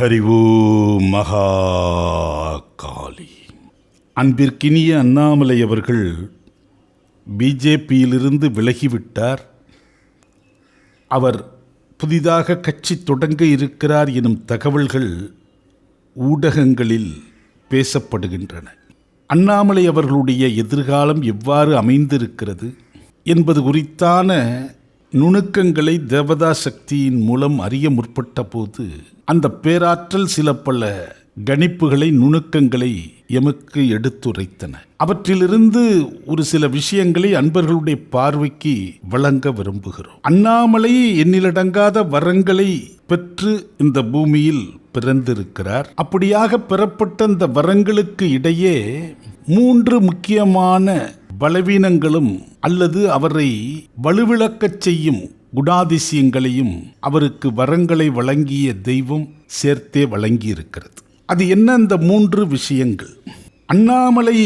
ஹரிவோ மகா காளி. அன்பிற்கினிய அண்ணாமலை அவர்கள் பிஜேபியிலிருந்து விலகிவிட்டார். அவர் புதிதாக கட்சி தொடங்க இருக்கிறார் எனும் தகவல்கள் ஊடகங்களில் பேசப்படுகின்றன. அண்ணாமலை அவர்களுடைய எதிர்காலம் எவ்வாறு அமைந்திருக்கிறது என்பது குறித்தான நுணுக்கங்களை தேவதா சக்தியின் மூலம் அறிய முற்பட்ட போது அந்த பேராற்றல் சில பல கணிப்புகளை நுணுக்கங்களை எமக்கு எடுத்துரைத்தன. அவற்றிலிருந்து ஒரு சில விஷயங்களை அன்பர்களுடைய பார்வைக்கு வழங்க விரும்புகிறோம். அண்ணாமலை எண்ணிலடங்காத வரங்களை பெற்று இந்த பூமியில் பிறந்திருக்கிறார். அப்படியாக பெறப்பட்ட இந்த வரங்களுக்கு இடையே 3 முக்கியமான பலவீனங்களும் அல்லது அவரை வலுவிழக்கச் செய்யும் குணாதிசயங்களையும் அவருக்கு வரங்களை வழங்கிய தெய்வம் சேர்த்தே வழங்கியிருக்கிறது. அது என்ன அந்த 3 விஷயங்கள்? அண்ணாமலை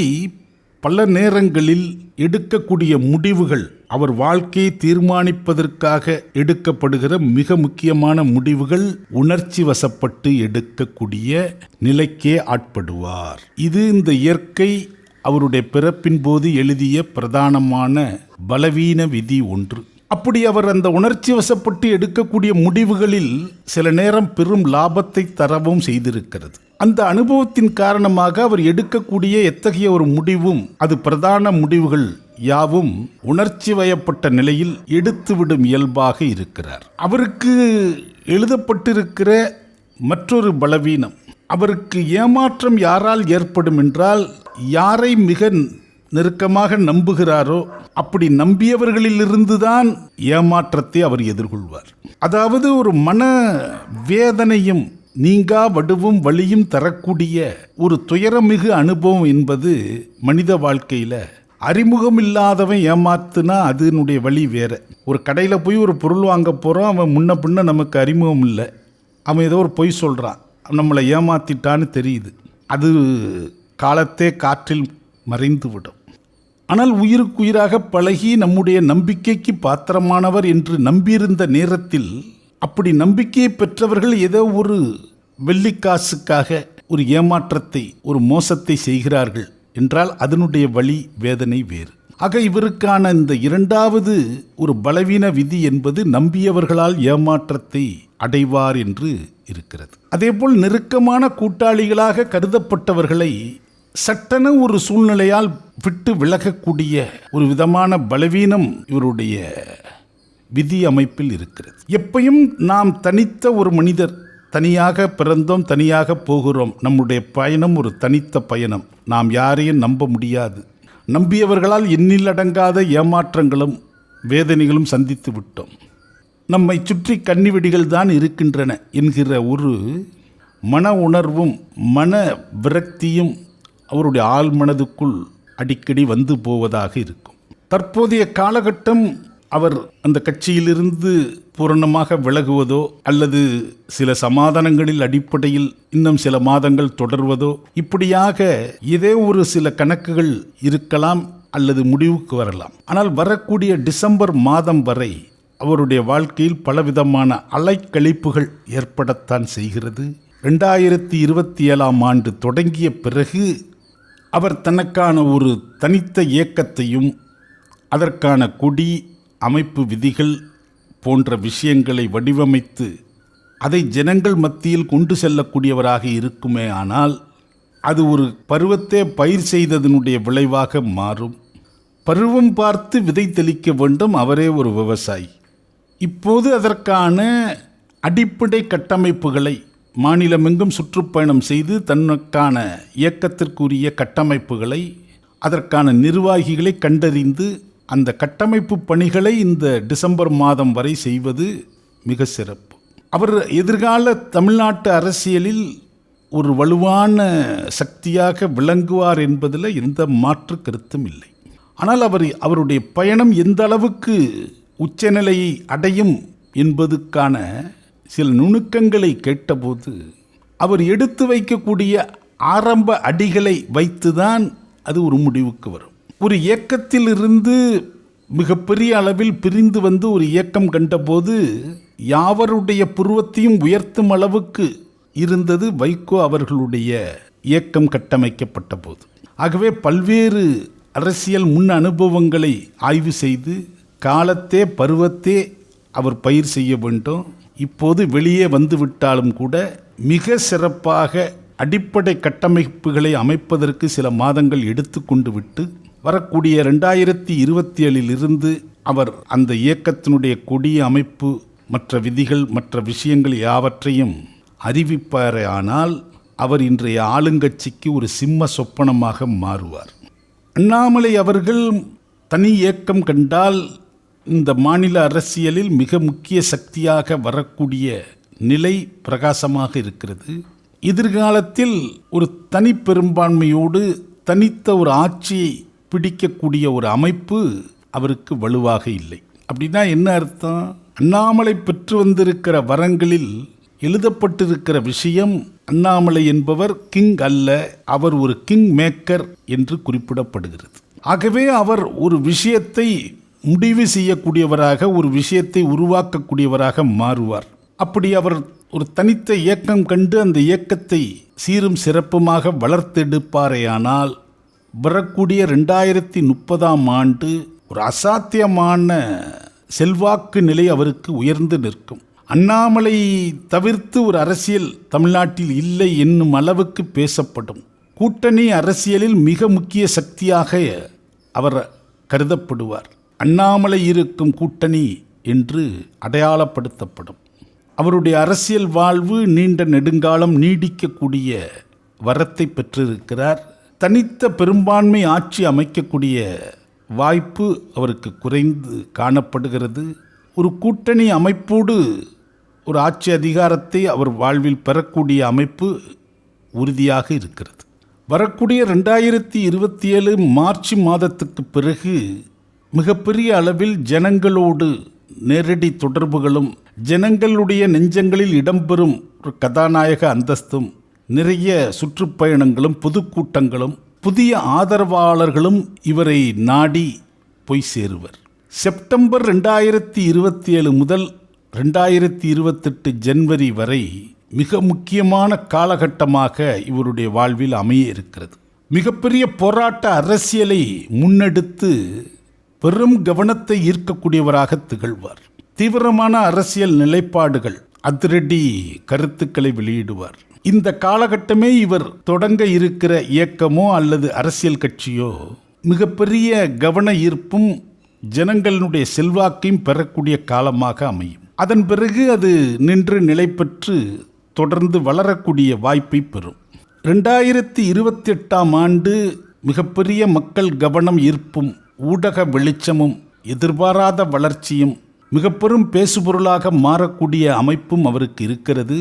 பல நேரங்களில் எடுக்கக்கூடிய முடிவுகள், அவர் வாழ்க்கையை தீர்மானிப்பதற்காக எடுக்கப்படுகிற மிக முக்கியமான முடிவுகள் உணர்ச்சி வசப்பட்டு எடுக்கக்கூடிய நிலைக்கே ஆட்படுவார். இது இந்த இயற்கை அவருடைய பிறப்பின் போது எழுதிய பிரதானமான பலவீன விதி ஒன்று. அப்படி அவர் அந்த உணர்ச்சி வசப்பட்டு எடுக்கக்கூடிய முடிவுகளில் சில நேரம் பெரும் லாபத்தை தரவும் செய்திருக்கிறது. அந்த அனுபவத்தின் காரணமாக அவர் எடுக்கக்கூடிய எத்தகைய ஒரு முடிவும், அது பிரதான முடிவுகள் யாவும் உணர்ச்சி வயப்பட்ட நிலையில் எடுத்துவிடும் இயல்பாக இருக்கிறார். அவருக்கு எழுதப்பட்டிருக்கிற மற்றொரு பலவீனம், அவருக்கு ஏமாற்றம் யாரால் ஏற்படும் என்றால், யாரை மிக நெருக்கமாக நம்புகிறாரோ அப்படி நம்பியவர்களிலிருந்துதான் ஏமாற்றத்தை அவர் எதிர்கொள்வார். அதாவது ஒரு மன வேதனையும் நீங்கா வடுவும் வலியும் தரக்கூடிய ஒரு துயரமிகு அனுபவம் என்பது மனித வாழ்க்கையில் அறிமுகம் இல்லாதவன் ஏமாத்துனா அதனுடைய வழி வேற. ஒரு கடையில் போய் ஒரு பொருள் வாங்க போகிறோம், அவன் முன்ன பின்ன நமக்கு அறிமுகம் இல்லை, அவன் ஏதோ ஒரு பொய் சொல்கிறான், நம்மளை ஏமாத்திட்டான்னு தெரியுது, அது காலத்தே காற்றில் மறைந்துவிடும். ஆனால் உயிருக்குயிராக பழகி நம்முடைய நம்பிக்கைக்கு பாத்திரமானவர் என்று நம்பியிருந்த நேரத்தில் அப்படி நம்பிக்கையை பெற்றவர்கள் ஏதோ ஒரு வெள்ளிக்காசுக்காக ஒரு ஏமாற்றத்தை, ஒரு மோசத்தை செய்கிறார்கள் என்றால் அதனுடைய வலி வேதனை வேறு. ஆக இவருக்கான இந்த 2வது ஒரு பலவீன விதி என்பது நம்பியவர்களால் ஏமாற்றத்தை அடைவார் என்று இருக்கிறது. அதேபோல் நெருக்கமான கூட்டாளிகளாக கருதப்பட்டவர்களை சட்டென ஒரு சூழ்நிலையால் விட்டு விலகக்கூடிய ஒரு விதமான பலவீனம் இவருடைய விதி அமைப்பில் இருக்கிறது. எப்பயும் நாம் தனித்த ஒரு மனிதர், தனியாக பிறந்தோம், தனியாக போகிறோம், நம்முடைய பயணம் ஒரு தனித்த பயணம், நாம் யாரையும் நம்ப முடியாது. நம்பியவர்களால் எண்ணிலடங்காத ஏமாற்றங்களும் வேதனைகளும் சந்தித்து விட்டோம். நம்மை சுற்றி கன்னிவெடிகள் தான் இருக்கின்றன என்கிற ஒரு மன உணர்வும் மன விரக்தியும் அவருடைய ஆழ்மனதுக்குள் அடிக்கடி வந்து போவதாக இருக்கும். தற்போதைய காலகட்டம் அவர் அந்த கட்சியிலிருந்து பூரணமாக விலகுவதோ அல்லது சில சமாதானங்களில் அடிப்படையில் இன்னும் சில மாதங்கள் தொடர்வதோ, இப்படியாக இதே ஒரு சில கணக்குகள் இருக்கலாம் அல்லது முடிவுக்கு வரலாம். ஆனால் வரக்கூடிய டிசம்பர் மாதம் வரை அவருடைய வாழ்க்கையில் பலவிதமான அலைக்கழிப்புகள் ஏற்படத்தான் செய்கிறது. 2027ஆம் ஆண்டு தொடங்கிய பிறகு அவர் தனக்கான ஒரு தனித்த இயக்கத்தையும் அதற்கான கொடி அமைப்பு விதிகள் போன்ற விஷயங்களை வடிவமைத்து அதை ஜனங்கள் மத்தியில் கொண்டு செல்லக்கூடியவராக இருக்குமே. ஆனால் அது ஒரு பருவத்தை பயிர் செய்ததனுடைய விளைவாக மாறும். பருவம் பார்த்து விதை தெளிக்க வேண்டும், அவரே ஒரு விவசாயி. இப்போது அதற்கான அடிப்படை கட்டமைப்புகளை மாநிலமெங்கும் சுற்றுப்பயணம் செய்து தனக்கான இயக்கத்திற்குரிய கட்டமைப்புகளை, அதற்கான நிர்வாகிகளை கண்டறிந்து அந்த கட்டமைப்பு பணிகளை இந்த டிசம்பர் மாதம் வரை செய்வது மிக சிறப்பு. அவர் எதிர்கால தமிழ்நாட்டு அரசியலில் ஒரு வலுவான சக்தியாக விளங்குவார் என்பதில் எந்த மாற்று கருத்தும் இல்லை. ஆனால் அவருடைய பயணம் எந்த அளவுக்கு உச்சநிலையை அடையும் என்பதுக்கான சில நுணுக்கங்களை கேட்டபோது அவர் எடுத்து வைக்கக்கூடிய ஆரம்ப அடிகளை வைத்துதான் அது ஒரு முடிவுக்கு வரும். ஒரு இயக்கத்திலிருந்து மிகப்பெரிய அளவில் பிரிந்து வந்து ஒரு இயக்கம் கண்டபோது யாவருடைய புருவத்தையும் உயர்த்தும் அளவுக்கு இருந்தது வைகோ அவர்களுடைய இயக்கம் கட்டமைக்கப்பட்ட போது. ஆகவே பல்வேறு அரசியல் முன் அனுபவங்களை ஆய்வு செய்து காலத்தே பருவத்தே அவர் பயிர் செய்ய வேண்டும். இப்போது வெளியே வந்துவிட்டாலும் கூட மிக சிறப்பாக அடிப்படை கட்டமைப்புகளை அமைப்பதற்கு சில மாதங்கள் எடுத்துக்கொண்டு விட்டு வரக்கூடிய 2027 அவர் அந்த இயக்கத்தினுடைய கொடிய அமைப்பு, மற்ற விதிகள், மற்ற விஷயங்கள் யாவற்றையும் அறிவிப்பாரே. ஆனால் அவர் இன்றைய ஆளுங்கட்சிக்கு ஒரு சிம்ம சொப்பனமாக மாறுவார். அண்ணாமலை அவர்கள் தனி இயக்கம் கண்டால் இந்த மாநில அரசியலில் மிக முக்கிய சக்தியாக வரக்கூடிய நிலை பிரகாசமாக இருக்கிறது. எதிர்காலத்தில் ஒரு தனி பெரும்பான்மையோடு தனித்த ஒரு ஆட்சியை பிடிக்கக்கூடிய ஒரு அமைப்பு அவருக்கு வலுவாக இல்லை. அப்படின்னா என்ன அர்த்தம்? அண்ணாமலை பெற்று வந்திருக்கிற வரங்களில் எழுதப்பட்டிருக்கிற விஷயம், அண்ணாமலை என்பவர் கிங் அல்ல, அவர் ஒரு கிங் மேக்கர் என்று குறிப்பிடப்படுகிறது. ஆகவே அவர் ஒரு விஷயத்தை முடிவு செய்யக்கூடியவராக, ஒரு விஷயத்தை உருவாக்கக்கூடியவராக மாறுவார். அப்படி அவர் ஒரு தனித்த இயக்கம் கண்டு அந்த இயக்கத்தை சீரும் சிறப்புமாக வளர்த்தெடுப்பாரேயானால் வரக்கூடிய 2030 ஒரு அசாத்தியமான செல்வாக்கு நிலை அவருக்கு உயர்ந்து நிற்கும். அண்ணாமலை தவிர்த்து ஒரு அரசியல் தமிழ்நாட்டில் இல்லை என்னும் அளவுக்கு பேசப்படும். கூட்டணி அரசியலில் மிக முக்கிய சக்தியாக அவர் கருதப்படுவார். அண்ணாமலை இருக்கும் கூட்டணி என்று அடையாளப்படுத்தப்படும். அவருடைய அரசியல் வாழ்வு நீண்ட நெடுங்காலம் நீடிக்கக்கூடிய வரத்தை பெற்றிருக்கிறார். தனித்த பெரும்பான்மை ஆட்சி அமைக்கக்கூடிய வாய்ப்பு அவருக்கு குறைந்து காணப்படுகிறது. ஒரு கூட்டணி அமைப்போடு ஒரு ஆட்சி அதிகாரத்தை அவர் வாழ்வில் பெறக்கூடிய அமைப்பு உறுதியாக இருக்கிறது. வரக்கூடிய 2027 மார்ச் மாதத்துக்கு பிறகு மிகப்பெரிய அளவில் ஜனங்களோடு நேரடி தொடர்புகளும், ஜனங்களுடைய நெஞ்சங்களில் இடம்பெறும் ஒரு கதாநாயக அந்தஸ்தும், நிறைய சுற்றுப்பயணங்களும், பொதுக்கூட்டங்களும், புதிய ஆதரவாளர்களும் இவரை நாடி போய் சேருவர். செப்டம்பர் 2027 முதல் 2028 ஜனவரி வரை மிக முக்கியமான காலகட்டமாக இவருடைய வாழ்வில் அமைய இருக்கிறது. மிகப்பெரிய போராட்ட அரசியலை முன்னெடுத்து பெரும் கவனத்தை ஈர்க்கக்கூடியவராக திகழ்வார். தீவிரமான அரசியல் நிலைப்பாடுகள், அதிரடி கருத்துக்களை வெளியிடுவார். இந்த காலகட்டமே இவர் தொடங்க இருக்கிற இயக்கமோ அல்லது அரசியல் கட்சியோ மிகப்பெரிய கவன ஈர்ப்பும் ஜனங்களுடைய செல்வாக்கையும் பெறக்கூடிய காலமாக அமையும். அதன் பிறகு அது நின்று நிலை பெற்று தொடர்ந்து வளரக்கூடிய வாய்ப்பை பெறும். 2028 மிகப்பெரிய மக்கள் கவனம் ஈர்ப்பும், ஊடக வெளிச்சமும், எதிர்பாராத வளர்ச்சியும், மிக பெரும் பேசுபொருளாக மாறக்கூடிய அமைப்பும் அவருக்கு இருக்கிறது.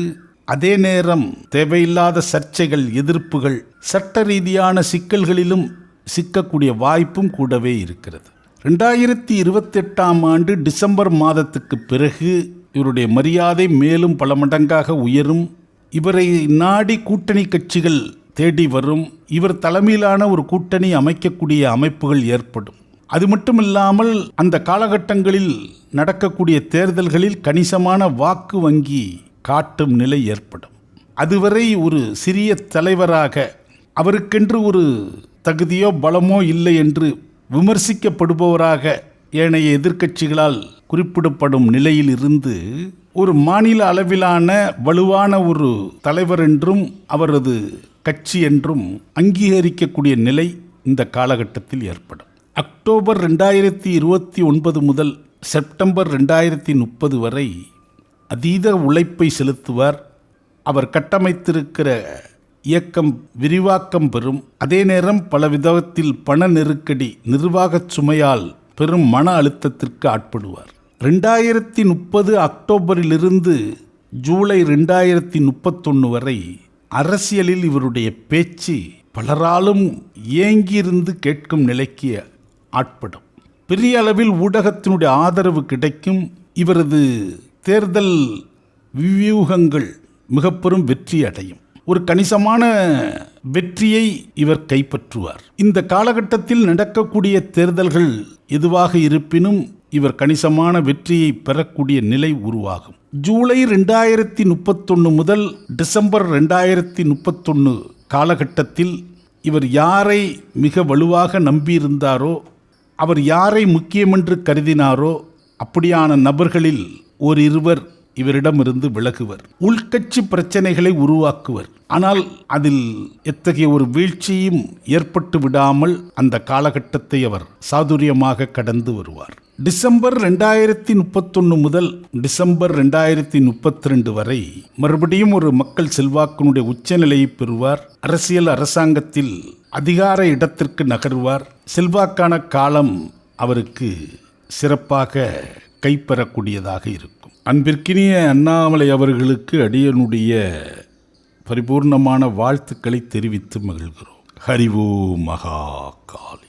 அதே நேரம் தேவையில்லாத சர்ச்சைகள், எதிர்ப்புகள், சட்ட ரீதியான சிக்கல்களிலும் சிக்கக்கூடிய வாய்ப்பும் கூடவே இருக்கிறது. 2028 டிசம்பர் மாதத்துக்கு பிறகு இவருடைய மரியாதை மேலும் பல மடங்காக உயரும். இவரை நாடி கூட்டணி கட்சிகள் தேடி வரும். இவர் தலைமையிலான ஒரு கூட்டணி அமைக்கக்கூடிய அமைப்புகள் ஏற்படும். அது மட்டுமில்லாமல் அந்த காலகட்டங்களில் நடக்கக்கூடிய தேர்தல்களில் கணிசமான வாக்கு வங்கி காட்டும் நிலை ஏற்படும். அதுவரை ஒரு சிறிய தலைவராக, அவருக்கென்று ஒரு தகுதியோ பலமோ இல்லை என்று விமர்சிக்கப்படுபவராக ஏனைய எதிர்க்கட்சிகளால் குறிப்பிடப்படும் நிலையில் இருந்து ஒரு மாநில அளவிலான வலுவான ஒரு தலைவர் என்றும் அவரது கட்சி என்றும் அங்கீகரிக்கக்கூடிய நிலை இந்த காலகட்டத்தில் ஏற்படும். அக்டோபர் 2029 முதல் செப்டம்பர் 2030 வரை அதீத உழைப்பை செலுத்துவார். அவர் கட்டமைத்திருக்கிற இயக்கம் விரிவாக்கம் பெறும். அதே நேரம் பல விதத்தில் பண நெருக்கடி, நிர்வாகச் சுமையால் பெரும் மன அழுத்தத்திற்கு ஆட்படுவார். 2030 அக்டோபரிலிருந்து ஜூலை 2031 வரை அரசியலில் இவருடைய பேச்சு பலராலும் ஏங்கியிருந்து கேட்கும் நிலைக்கு ஆட்படும். பெரிய அளவில் ஊடகத்தினுடைய ஆதரவு கிடைக்கும். இவரது தேர்தல் வியூகங்கள் மிக பெரும் வெற்றி அடையும். ஒரு கணிசமான வெற்றியை இவர் கைப்பற்றுவார். இந்த காலகட்டத்தில் நடக்கக்கூடிய தேர்தல்கள் எதுவாக இருப்பினும் இவர் கணிசமான வெற்றியை பெறக்கூடிய நிலை உருவாகும். ஜூலை 2031 முதல் டிசம்பர் 2031 காலகட்டத்தில் இவர் யாரை மிக வலுவாக நம்பியிருந்தாரோ, அவர் யாரை முக்கியமென்று கருதினாரோ அப்படியான நபர்களில் ஓரிருவர் இவரிடமிருந்து விலகுவர். உள்கட்சி பிரச்சனைகளை உருவாக்குவர். ஆனால் அதில் எத்தகைய ஒரு வீழ்ச்சியும் ஏற்பட்டு விடாமல் அந்த காலகட்டத்தை அவர் சாதுரியமாக கடந்து வருவார். டிசம்பர் 2031 முதல் டிசம்பர் 2032 வரை மறுபடியும் ஒரு மக்கள் செல்வாக்கினுடைய உச்சநிலையை பெறுவார். அரசாங்கத்தில் அதிகார இடத்திற்கு நகர்வார். செல்வாக்கான காலம் அவருக்கு சிறப்பாக கைப்பெறக்கூடியதாக இருக்கும். அன்பிற்கினிய அண்ணாமலை அவர்களுக்கு அடியனுடைய பரிபூர்ணமான வாழ்த்துக்களை தெரிவித்து மகிழ்கிறோம். ஹரி ஓம் மகா காளி.